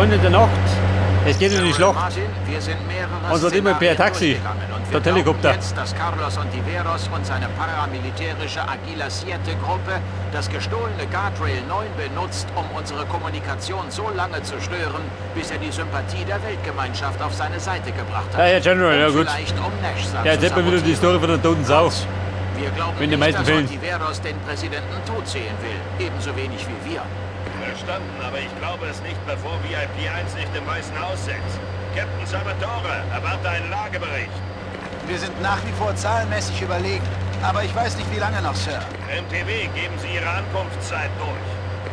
Freunde der Nacht. Es geht in die Schlacht. Martin, wir sind mehrere Und so immer per Szenarien Taxi. durchgegangen und wir Per Helikopter. glauben jetzt, dass Carlos Ontiveros und seine paramilitärische Aguila Siete Gruppe das gestohlene Guardrail 9 benutzt, um unsere Kommunikation so lange zu stören, bis er die Sympathie der Weltgemeinschaft auf seine Seite gebracht hat. Ja, Herr General, ja Und gut. vielleicht um Nashsan Ja, zu jetzt hat man wieder die sabotieren. Story von der toten Sau. Wir glauben In den nicht, meisten dass Fällen. Ontiveros den Präsidenten tot sehen will. Ebenso wenig wie wir. Verstanden, aber ich glaube es nicht, bevor VIP 1 nicht im Weißen Haus sitzt. Captain Salvatore, erwarte einen Lagebericht. Wir sind nach wie vor zahlenmäßig überlegen. Aber ich weiß nicht, wie lange noch, Sir. MTW, geben Sie Ihre Ankunftszeit durch.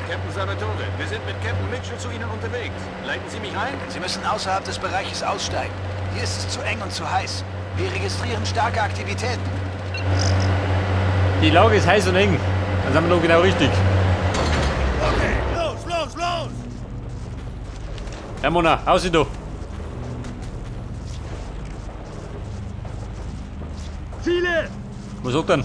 Captain Salvatore, wir sind mit Captain Mitchell zu Ihnen unterwegs. Leiten Sie mich ein? Sie müssen außerhalb des Bereiches aussteigen. Hier ist es zu eng und zu heiß. Wir registrieren starke Aktivitäten. Die Lage ist heiß und eng. Dann sind wir noch genau richtig. Okay, los, los, los! Ja, Mona, aus sie doch. Ziele! Was sagt dann?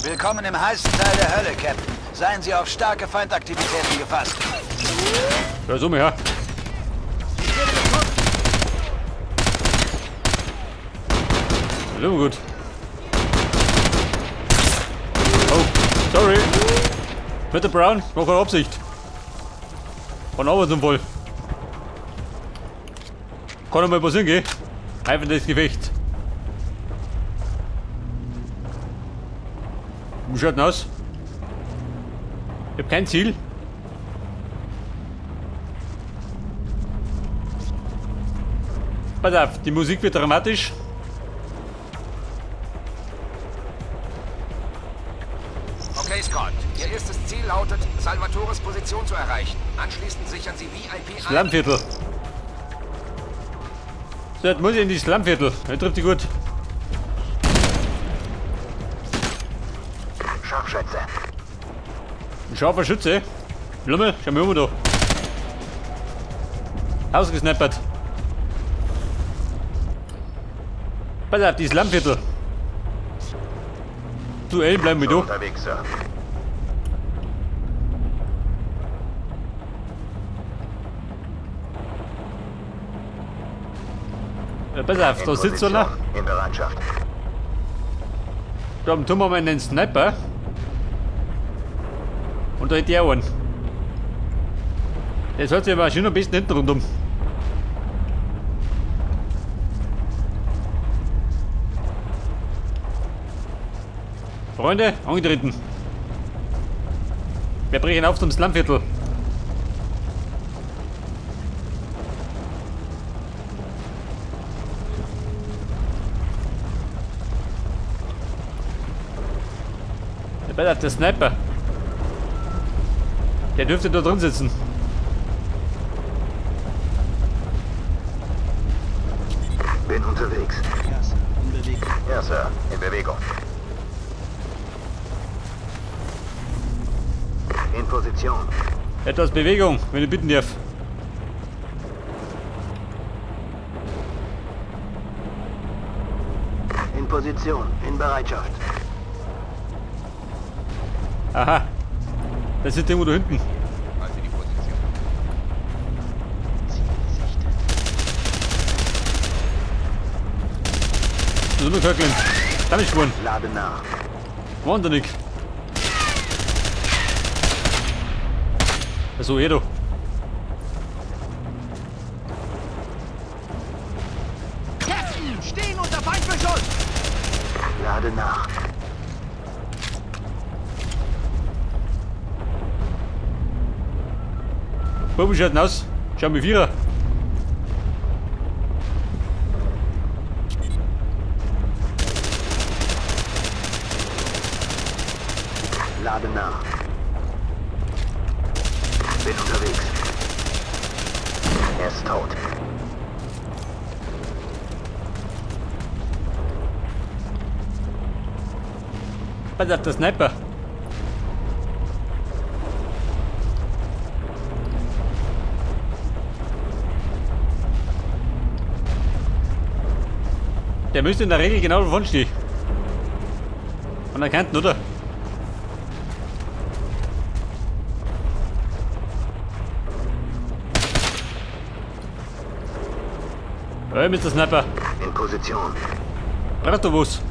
Willkommen im heißen Teil der Hölle, Captain. Seien Sie auf starke Feindaktivitäten gefasst. Ja, so mal her. Ja, gut. Oh, sorry. Peter Brown, war keine Absicht. War ein Arbeitsunfall. Kann noch mal passieren, gell? Einfach das Gefecht. Wie schaut denn aus? Ich hab kein Ziel. Pass auf, die Musik wird dramatisch. Okay, Scott. Ihr erstes Ziel lautet, Salvatores Position zu erreichen. Anschließend sichern Sie VIP ein. Slumviertel. So, jetzt muss ich in die Slumviertel. Er trifft die gut. Scharfschütze. Ein scharfer Schütze. Blume, schau mal um da. Ausgesnappert. Pass auf, die Slumviertel. Duell bleiben wir da. Unterwegs, Sir. Pass auf, da sitzt einer. In Bereitschaft. Da tun wir mal einen Sniper. Und da hätte ich auch einen. Das hat sich aber schon am besten hinten rundum. Freunde, angetreten. Wir brechen auf zum Slumviertel. Der Sniper. Der dürfte da drin sitzen. Bin unterwegs. Ja, Sir. In Bewegung. In Position. Etwas Bewegung, wenn ich bitten darf. In Position. In Bereitschaft. Aha. Das ist irgendwo da hinten. Halte die Position. So nur Köcklin. Damage Lade nach. Wahnsinnig. So, hier du. Captain, stehen unter Feindbeschuss! Lade nach. Wo schaut denn aus? Schau mal, Vierer. Lade nach. Bin unterwegs. Er ist tot. Pass auf, der Sniper. Der müsste in der Regel genau davon stehen. Und erkannt, oder? Hey, Mr. Sniper. In Position. Braucht du was?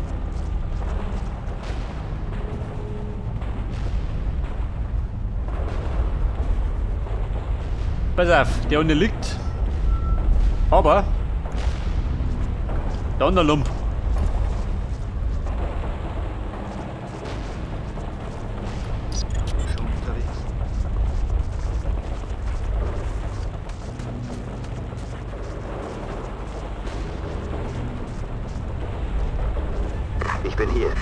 Pass auf, der unten liegt. Aber da unten der Lump. Schon unterwegs. Ich bin hier.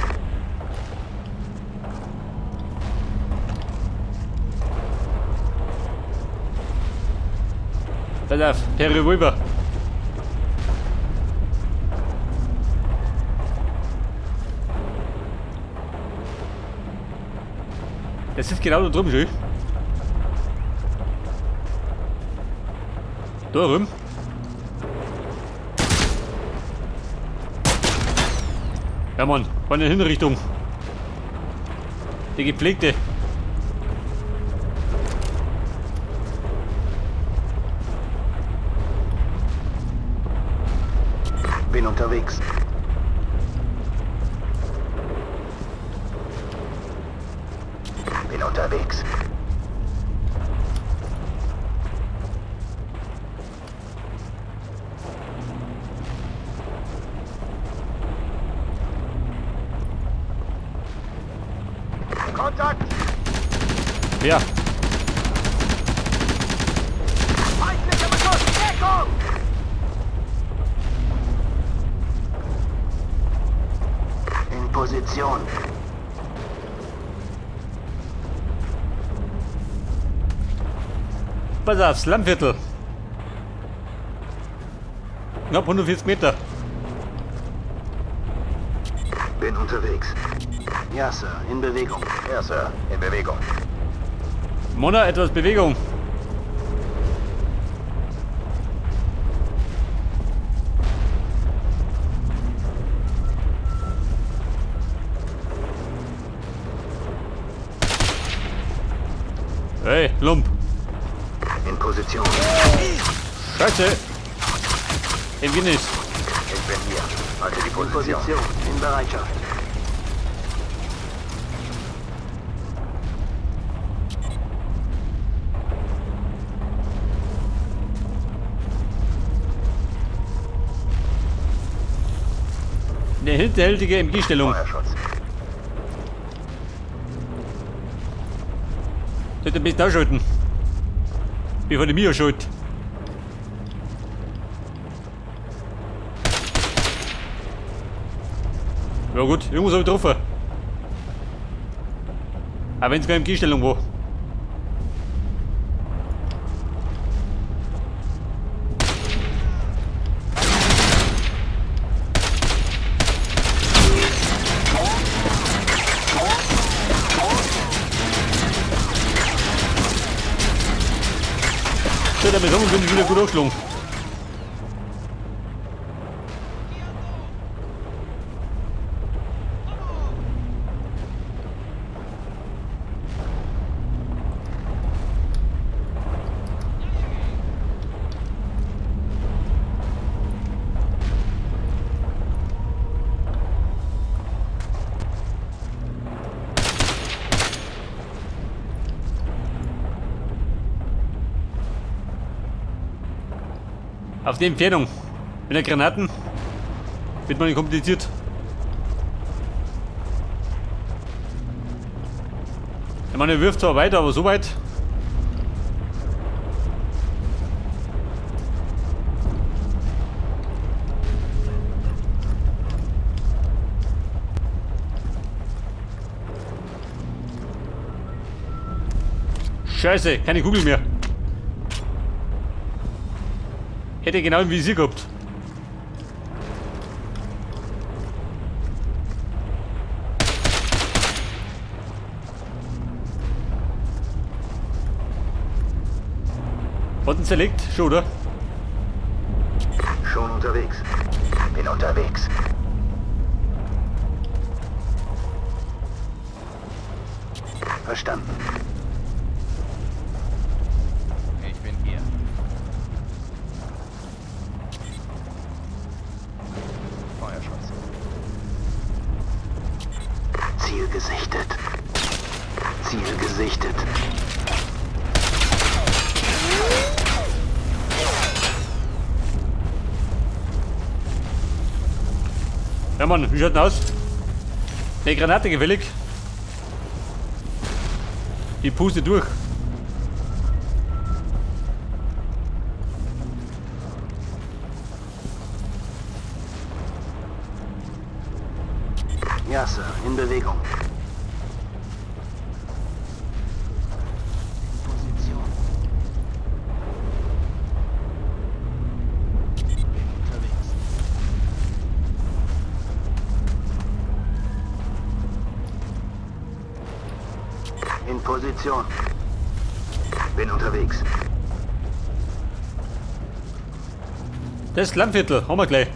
Pass auf, der Revolver. Das ist genau da drüben, schön. Da rum. Ja Mann, von der Hinrichtung. Die gepflegte. Bin unterwegs. Bin unterwegs. Kontakt! Ja, Feindlicher Beschuss! Deckung! In Position. pass auf, Slumviertel. Knapp 140 Meter. Bin unterwegs. Ja, Sir. In Bewegung. Ja, Sir. In Bewegung. Mona, etwas Bewegung. Hey, Lump. In Position. Scheiße. Ich bin nicht. Ich bin hier. Halte die Position. In Bereitschaft. Eine hinterhältige MG-Stellung. Feuerschutz. Sollte mich da schütten. Bevor die mir schütt. Ja gut, irgendwas habe ich getroffen. Aber wenn es keine MG-Stellung war. Der mit Sonne bin ich wieder gut aufgeschlagen. Auf die Entfernung. Mit der Granaten wird man nicht kompliziert. Ich meine, er wirft zwar weiter, aber so weit. Scheiße, keine Kugel mehr. Hätte genau im Visier gehabt. Button zerlegt, schon, oder? Schon unterwegs. Bin unterwegs. Verstanden. Ich bin hier. gesichtet. Ziel gesichtet. Ja Mann, wie schaut denn aus? Eine Granate gewillig. Die puste durch. Ja, Sir, in Bewegung. Position. Bin unterwegs. In Position. Bin unterwegs. Das Lammviertel, haben wir gleich.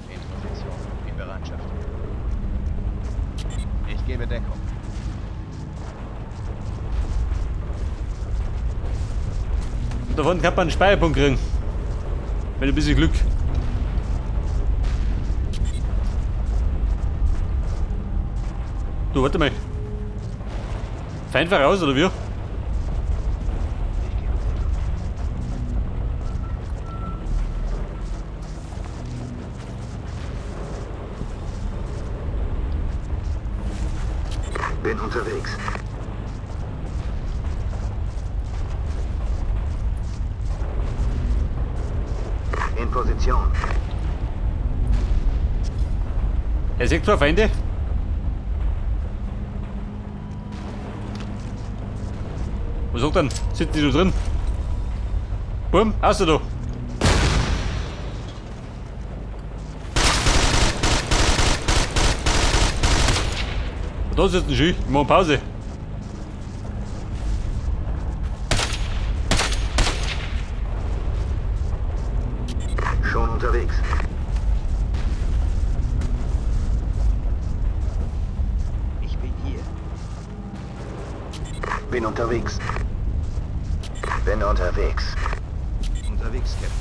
In Position, in Bereitschaft. Ich gebe Deckung. Davon kann man einen Speicherpunkt kriegen. Mit ein bisschen Glück. Du, warte mal. Feind war raus, oder wie? Bin unterwegs. In Position. Er sieht zwar Feinde. Was sagt denn? Sitzt die da drin? Bumm, hast du da? Da sitzt ein Ski, wir machen Pause. Schon unterwegs. Ich bin hier. Bin unterwegs. Bin unterwegs. Unterwegs, Captain.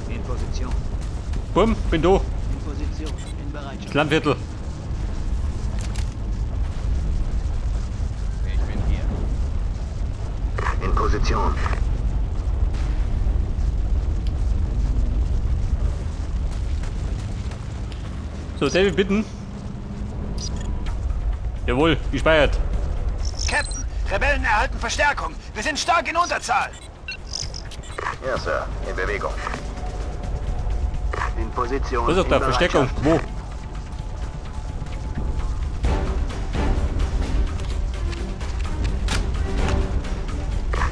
In Position. Bumm, bin da. In Position. In Bereitschaft. Das Landviertel. Ich bin hier. In Position. So, David, bitten. Jawohl, gespeichert. Captain, Rebellen erhalten Verstärkung. Wir sind stark in Unterzahl. Ja, Sir, in Bewegung. In Position. Was ist da? in Versteckung. Bereitschaft. Wo?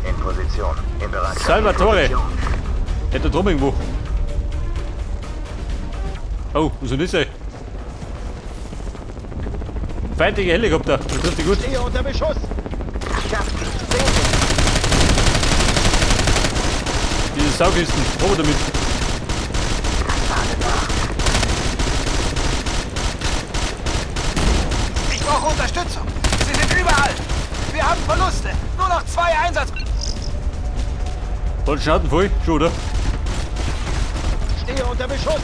In Position. In Bereitschaft. Salvatore. In Position. Der da drum irgendwo. Oh, wo sind das? Feindliche Helikopter. Das trifft dich gut. Stehe unter Beschuss. Diese Saugkisten. Probe damit. Ich brauche Unterstützung. Sie sind überall. Wir haben Verluste. Nur noch 2 Einsatz. Voll Schaden voll. Schon, oder? Stehe unter Beschuss.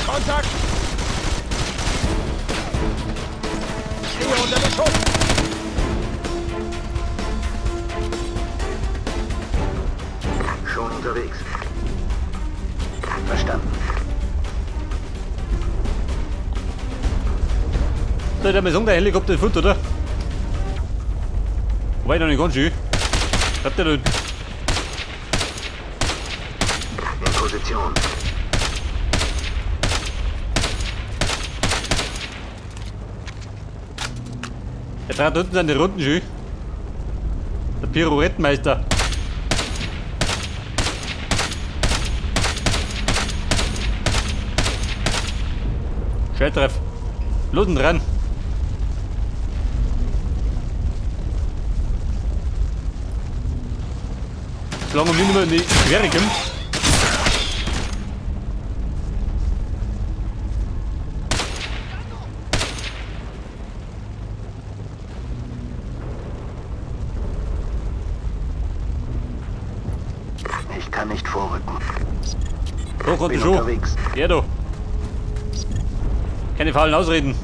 Kontakt. Stehe unter Beschuss. Schon unterwegs. Verstanden. So, der Maison, der Helikopter ist Foot, oder? Wobei noch nicht ganz schön. Habt ihr denn? In Position. Er trat unten an die Runden schön. Der Pirouettenmeister. Schalltreff. Losen dran. Solange wir nicht mehr in die Quere kommen. kann nicht vorrücken. Hoch und Bin Schuh. unterwegs. Ja, du. Keine faulen Ausreden.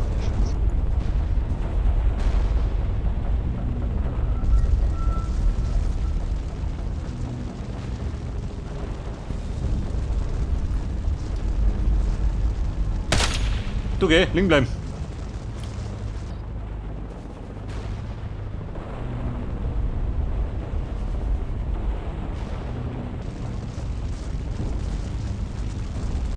Du geh, liegen bleiben.